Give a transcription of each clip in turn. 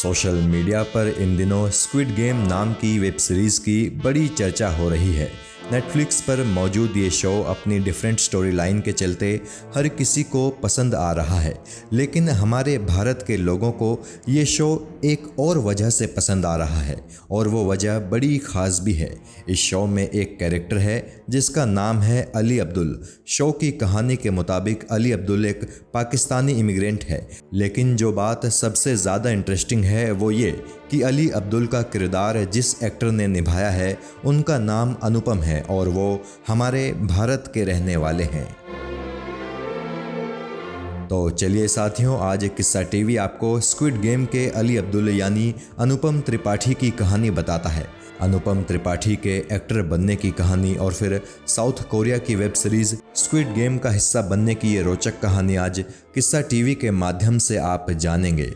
Social media पर इन दिनों squid game नाम की वेब सीरीज़ की बड़ी चर्चा हो रही है। नेटफ्लिक्स पर मौजूद ये शो अपनी डिफरेंट स्टोरी लाइन के चलते हर किसी को पसंद आ रहा है, लेकिन हमारे भारत के लोगों को ये शो एक और वजह से पसंद आ रहा है और वो वजह बड़ी ख़ास भी है। इस शो में एक कैरेक्टर है जिसका नाम है अली अब्दुल। शो की कहानी के मुताबिक अली अब्दुल एक पाकिस्तानी इमिग्रेंट है, लेकिन जो बात सबसे ज़्यादा इंटरेस्टिंग है वो ये कि अली अब्दुल का किरदार जिस एक्टर ने निभाया है उनका नाम अनुपम है और वो हमारे भारत के रहने वाले हैं। तो चलिए साथियों, आज किस्सा टीवी आपको स्क्विड गेम के अली अब्दुल यानी अनुपम त्रिपाठी की कहानी बताता है। अनुपम त्रिपाठी के एक्टर बनने की कहानी और फिर साउथ कोरिया की वेब सीरीज स्क्विड गेम का हिस्सा बनने की ये रोचक कहानी आज किस्सा टीवी के माध्यम से आप जानेंगे।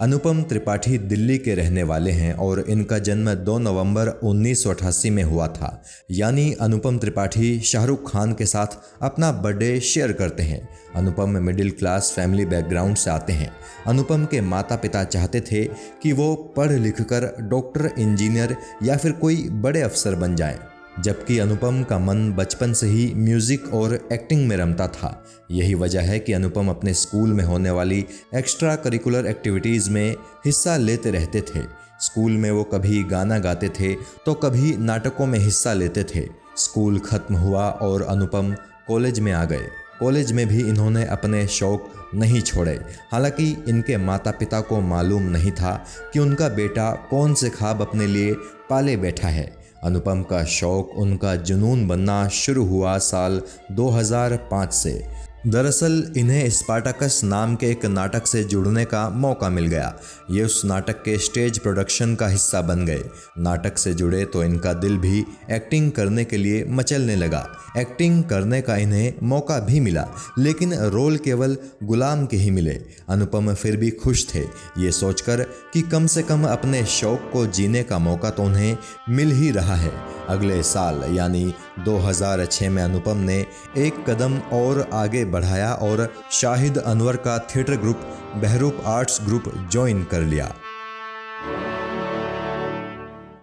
अनुपम त्रिपाठी दिल्ली के रहने वाले हैं और इनका जन्म 2 नवंबर 1988 में हुआ था। यानी अनुपम त्रिपाठी शाहरुख खान के साथ अपना बर्थडे शेयर करते हैं। अनुपम मिडिल क्लास फैमिली बैकग्राउंड से आते हैं। अनुपम के माता पिता चाहते थे कि वो पढ़ लिख कर डॉक्टर, इंजीनियर या फिर कोई बड़े अफसर बन जाएं, जबकि अनुपम का मन बचपन से ही म्यूज़िक और एक्टिंग में रमता था। यही वजह है कि अनुपम अपने स्कूल में होने वाली एक्स्ट्रा करिकुलर एक्टिविटीज़ में हिस्सा लेते रहते थे। स्कूल में वो कभी गाना गाते थे तो कभी नाटकों में हिस्सा लेते थे। स्कूल खत्म हुआ और अनुपम कॉलेज में आ गए। कॉलेज में भी इन्होंने अपने शौक नहीं छोड़े। हालांकि इनके माता पिता को मालूम नहीं था कि उनका बेटा कौन से ख्वाब अपने लिए पाले बैठा है। अनुपम का शौक, उनका जुनून बनना शुरू हुआ साल 2005 से। दरअसल इन्हें स्पार्टाकस नाम के एक नाटक से जुड़ने का मौका मिल गया। ये उस नाटक के स्टेज प्रोडक्शन का हिस्सा बन गए। नाटक से जुड़े तो इनका दिल भी एक्टिंग करने के लिए मचलने लगा। एक्टिंग करने का इन्हें मौका भी मिला, लेकिन रोल केवल गुलाम के ही मिले। अनुपम फिर भी खुश थे, ये सोचकर कि कम से कम अपने शौक को जीने का मौका तो उन्हें मिल ही रहा है। अगले साल यानी 2006 में अनुपम ने एक कदम और आगे बढ़ाया और शाहिद अनवर का theatre group Bahroop arts group join कर लिया।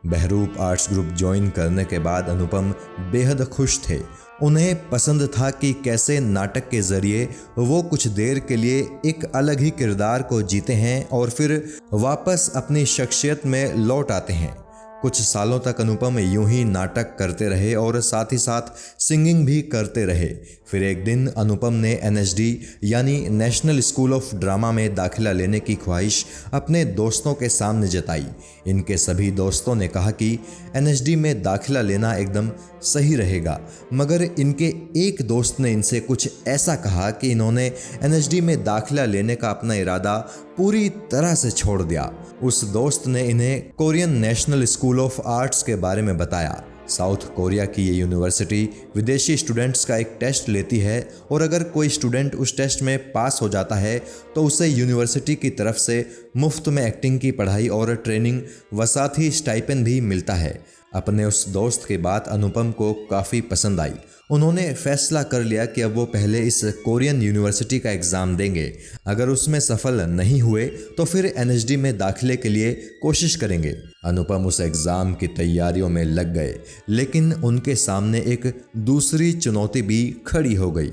बहरूप आर्ट्स ग्रुप ज्वाइन करने के बाद अनुपम बेहद खुश थे। उन्हें पसंद था कि कैसे नाटक के जरिए वो कुछ देर के लिए एक अलग ही किरदार को जीते हैं और फिर वापस अपनी शख्सियत में लौट आते हैं। कुछ सालों तक अनुपम यूं ही नाटक करते रहे और साथ ही साथ सिंगिंग भी करते रहे। फिर एक दिन अनुपम ने NSD यानी नेशनल स्कूल ऑफ ड्रामा में दाखिला लेने की ख्वाहिश अपने दोस्तों के सामने जताई। इनके सभी दोस्तों ने कहा कि NSD में दाखिला लेना एकदम सही रहेगा, मगर इनके एक दोस्त ने इनसे कुछ ऐसा कहा कि इन्होंने NSD में दाखिला लेने का अपना इरादा पूरी तरह से छोड़ दिया। उस दोस्त ने इन्हें Korean national school of arts के बारे में बताया। साउथ कोरिया की ये यूनिवर्सिटी विदेशी स्टूडेंट्स का एक टेस्ट लेती है और अगर कोई स्टूडेंट उस टेस्ट में पास हो जाता है तो उसे यूनिवर्सिटी की तरफ से मुफ्त में एक्टिंग की पढ़ाई और ट्रेनिंग व साथ ही स्टाइपेंड भी मिलता है। अपने उस दोस्त की बात अनुपम को काफ़ी पसंद आई। उन्होंने फैसला कर लिया कि अब वो पहले इस कोरियन यूनिवर्सिटी का एग्ज़ाम देंगे। अगर उसमें सफल नहीं हुए तो फिर NSD में दाखिले के लिए कोशिश करेंगे। अनुपम उस एग्ज़ाम की तैयारियों में लग गए, लेकिन उनके सामने एक दूसरी चुनौती भी खड़ी हो गई।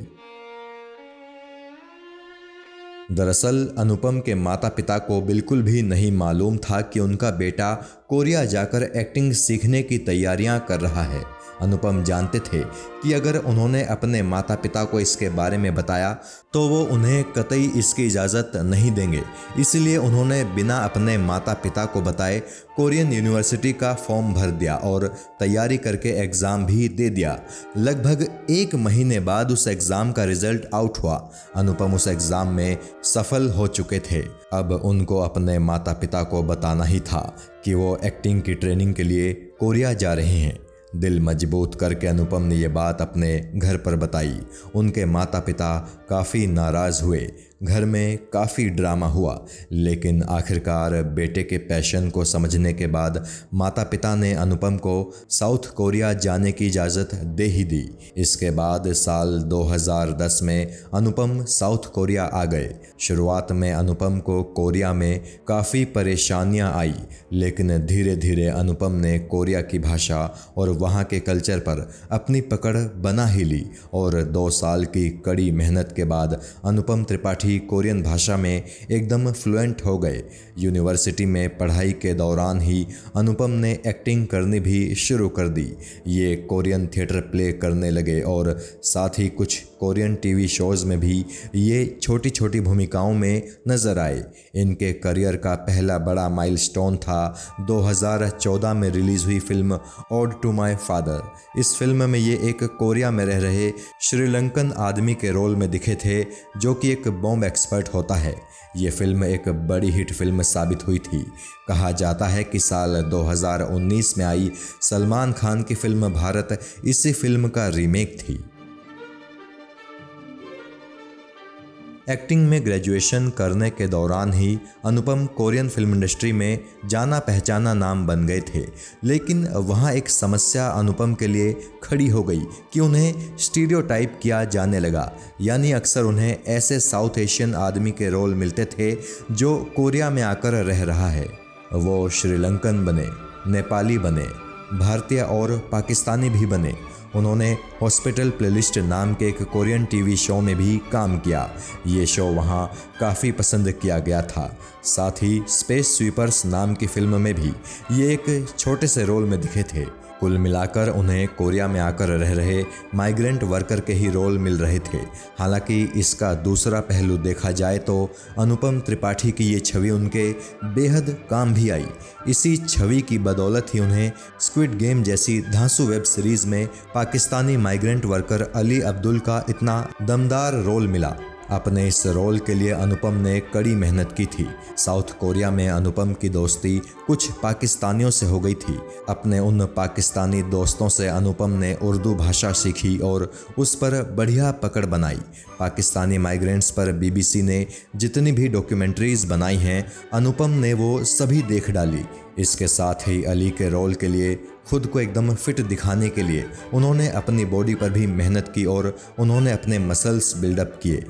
दरअसल अनुपम के माता पिता को बिल्कुल भी नहीं मालूम था कि उनका बेटा कोरिया जाकर एक्टिंग सीखने की तैयारियां कर रहा है। अनुपम जानते थे कि अगर उन्होंने अपने माता पिता को इसके बारे में बताया तो वो उन्हें कतई इसकी इजाज़त नहीं देंगे। इसलिए उन्होंने बिना अपने माता पिता को बताए कोरियन यूनिवर्सिटी का फॉर्म भर दिया और तैयारी करके एग्ज़ाम भी दे दिया। लगभग 1 महीने बाद उस एग्ज़ाम का रिज़ल्ट आउट हुआ। अनुपम उस एग्ज़ाम में सफल हो चुके थे। अब उनको अपने माता पिता को बताना ही था कि वो एक्टिंग की ट्रेनिंग के लिए कोरिया जा रहे हैं। दिल मजबूत करके अनुपम ने ये बात अपने घर पर बताई। उनके माता पिता काफ़ी नाराज़ हुए। घर में काफ़ी ड्रामा हुआ, लेकिन आखिरकार बेटे के पैशन को समझने के बाद माता पिता ने अनुपम को साउथ कोरिया जाने की इजाज़त दे ही दी। इसके बाद साल 2010 में अनुपम साउथ कोरिया आ गए। शुरुआत में अनुपम को कोरिया में काफ़ी परेशानियां आई, लेकिन धीरे धीरे अनुपम ने कोरिया की भाषा और वहां के कल्चर पर अपनी पकड़ बना ही ली और 2 साल की कड़ी मेहनत के बाद अनुपम त्रिपाठी कोरियन भाषा में एकदम फ्लुएंट हो गए। यूनिवर्सिटी में पढ़ाई के दौरान ही अनुपम ने एक्टिंग करनी भी शुरू कर दी। ये कोरियन थिएटर प्ले करने लगे और साथ ही कुछ कोरियन टीवी शोज़ में भी ये छोटी छोटी भूमिकाओं में नज़र आए। इनके करियर का पहला बड़ा माइलस्टोन था 2014 में रिलीज़ हुई film ode to my father. इस फिल्म में ये एक कोरिया में रह रहे श्रीलंकन आदमी के रोल में दिखे थे, जो कि एक बॉम्ब एक्सपर्ट होता है। ये फिल्म एक बड़ी हिट फिल्म साबित हुई थी। कहा जाता है कि साल 2019 में आई सलमान खान की फिल्म भारत इसी फिल्म का रीमेक थी। एक्टिंग में ग्रेजुएशन करने के दौरान ही अनुपम कोरियन फिल्म इंडस्ट्री में जाना पहचाना नाम बन गए थे, लेकिन वहाँ एक समस्या अनुपम के लिए खड़ी हो गई कि उन्हें स्टीरियोटाइप किया जाने लगा। यानी अक्सर उन्हें ऐसे साउथ एशियन आदमी के रोल मिलते थे जो कोरिया में आकर रह रहा है। वो श्रीलंकन बने, नेपाली बने, भारतीय और पाकिस्तानी भी बने। उन्होंने हॉस्पिटल प्लेलिस्ट नाम के एक कोरियन टीवी शो में भी काम किया। ये शो वहाँ काफ़ी पसंद किया गया था। साथ ही स्पेस स्वीपर्स नाम की फिल्म में भी ये एक छोटे से रोल में दिखे थे। कुल मिलाकर उन्हें कोरिया में आकर रह रहे माइग्रेंट वर्कर के ही रोल मिल रहे थे। हालांकि इसका दूसरा पहलू देखा जाए तो अनुपम त्रिपाठी की ये छवि उनके बेहद काम भी आई। इसी छवि की बदौलत ही उन्हें स्क्विड गेम जैसी धांसू वेब सीरीज़ में पाकिस्तानी माइग्रेंट वर्कर अली अब्दुल का इतना दमदार रोल मिला। अपने इस रोल के लिए अनुपम ने कड़ी मेहनत की थी। साउथ कोरिया में अनुपम की दोस्ती कुछ पाकिस्तानियों से हो गई थी। अपने उन पाकिस्तानी दोस्तों से अनुपम ने उर्दू भाषा सीखी और उस पर बढ़िया पकड़ बनाई। पाकिस्तानी माइग्रेंट्स पर बीबीसी ने जितनी भी डॉक्यूमेंट्रीज़ बनाई हैं, अनुपम ने वो सभी देख डाली। इसके साथ ही अली के रोल के लिए खुद को एकदम फिट दिखाने के लिए उन्होंने अपनी बॉडी पर भी मेहनत की और उन्होंने अपने मसल्स बिल्डअप किए।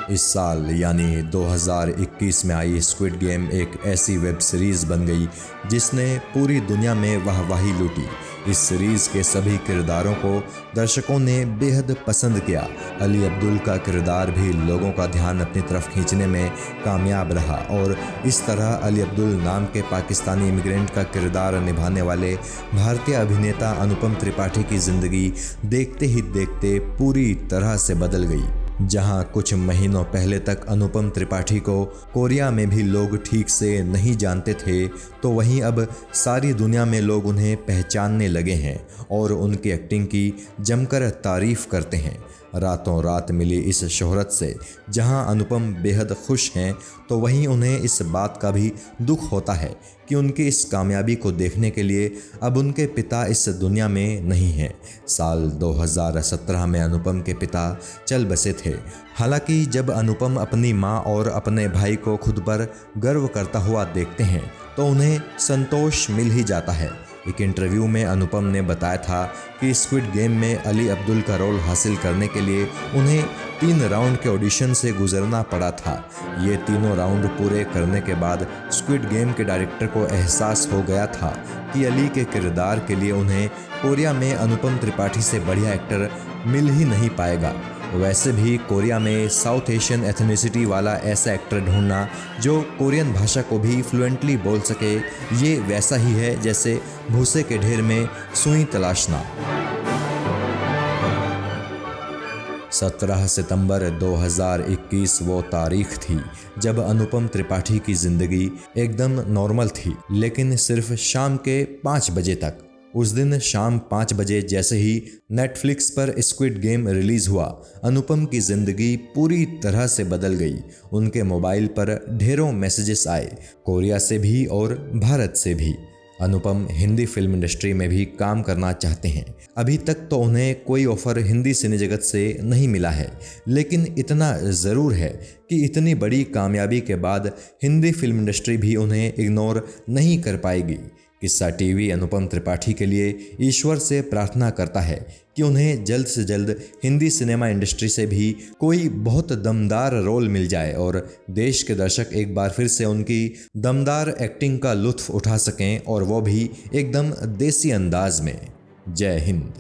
इस साल यानी 2021 में आई स्क्विड गेम एक ऐसी वेब सीरीज़ बन गई जिसने पूरी दुनिया में वाहवाही लूटी। इस सीरीज़ के सभी किरदारों को दर्शकों ने बेहद पसंद किया। अली अब्दुल का किरदार भी लोगों का ध्यान अपनी तरफ खींचने में कामयाब रहा और इस तरह अली अब्दुल नाम के पाकिस्तानी इमिग्रेंट का किरदार निभाने वाले भारतीय अभिनेता अनुपम त्रिपाठी की ज़िंदगी देखते ही देखते पूरी तरह से बदल गई। जहां कुछ महीनों पहले तक अनुपम त्रिपाठी को कोरिया में भी लोग ठीक से नहीं जानते थे, तो वहीं अब सारी दुनिया में लोग उन्हें पहचानने लगे हैं और उनकी एक्टिंग की जमकर तारीफ करते हैं। रातों रात मिली इस शोहरत से जहां अनुपम बेहद खुश हैं, तो वहीं उन्हें इस बात का भी दुख होता है कि उनकी इस कामयाबी को देखने के लिए अब उनके पिता इस दुनिया में नहीं हैं। साल 2017 में अनुपम के पिता चल बसे थे। हालांकि जब अनुपम अपनी मां और अपने भाई को खुद पर गर्व करता हुआ देखते हैं तो उन्हें संतोष मिल ही जाता है। एक इंटरव्यू में अनुपम ने बताया था कि स्क्विड गेम में अली अब्दुल का रोल हासिल करने के लिए उन्हें 3 राउंड के ऑडिशन से गुजरना पड़ा था। ये तीनों राउंड पूरे करने के बाद स्क्विड गेम के डायरेक्टर को एहसास हो गया था कि अली के किरदार के लिए उन्हें कोरिया में अनुपम त्रिपाठी से बढ़िया एक्टर मिल ही नहीं पाएगा। वैसे भी कोरिया में साउथ एशियन एथनिसिटी वाला ऐसा एक्टर ढूंढना जो कोरियन भाषा को भी फ्लुएंटली बोल सके, ये वैसा ही है जैसे भूसे के ढेर में सुई तलाशना। 17 सितंबर 2021 वो तारीख थी जब अनुपम त्रिपाठी की ज़िंदगी एकदम नॉर्मल थी, लेकिन सिर्फ शाम के 5 बजे तक। उस दिन शाम 5 बजे जैसे ही नेटफ्लिक्स पर स्क्विड गेम रिलीज़ हुआ, अनुपम की ज़िंदगी पूरी तरह से बदल गई। उनके मोबाइल पर ढेरों मैसेजेस आए, कोरिया से भी और भारत से भी। अनुपम हिंदी फिल्म इंडस्ट्री में भी काम करना चाहते हैं। अभी तक तो उन्हें कोई ऑफर हिंदी सिने जगत से नहीं मिला है, लेकिन इतना ज़रूर है कि इतनी बड़ी कामयाबी के बाद हिंदी फिल्म इंडस्ट्री भी उन्हें इग्नोर नहीं कर पाएगी। किस्सा टीवी अनुपम त्रिपाठी के लिए ईश्वर से प्रार्थना करता है कि उन्हें जल्द से जल्द हिंदी सिनेमा इंडस्ट्री से भी कोई बहुत दमदार रोल मिल जाए और देश के दर्शक एक बार फिर से उनकी दमदार एक्टिंग का लुत्फ उठा सकें, और वो भी एकदम देसी अंदाज में। जय हिंद।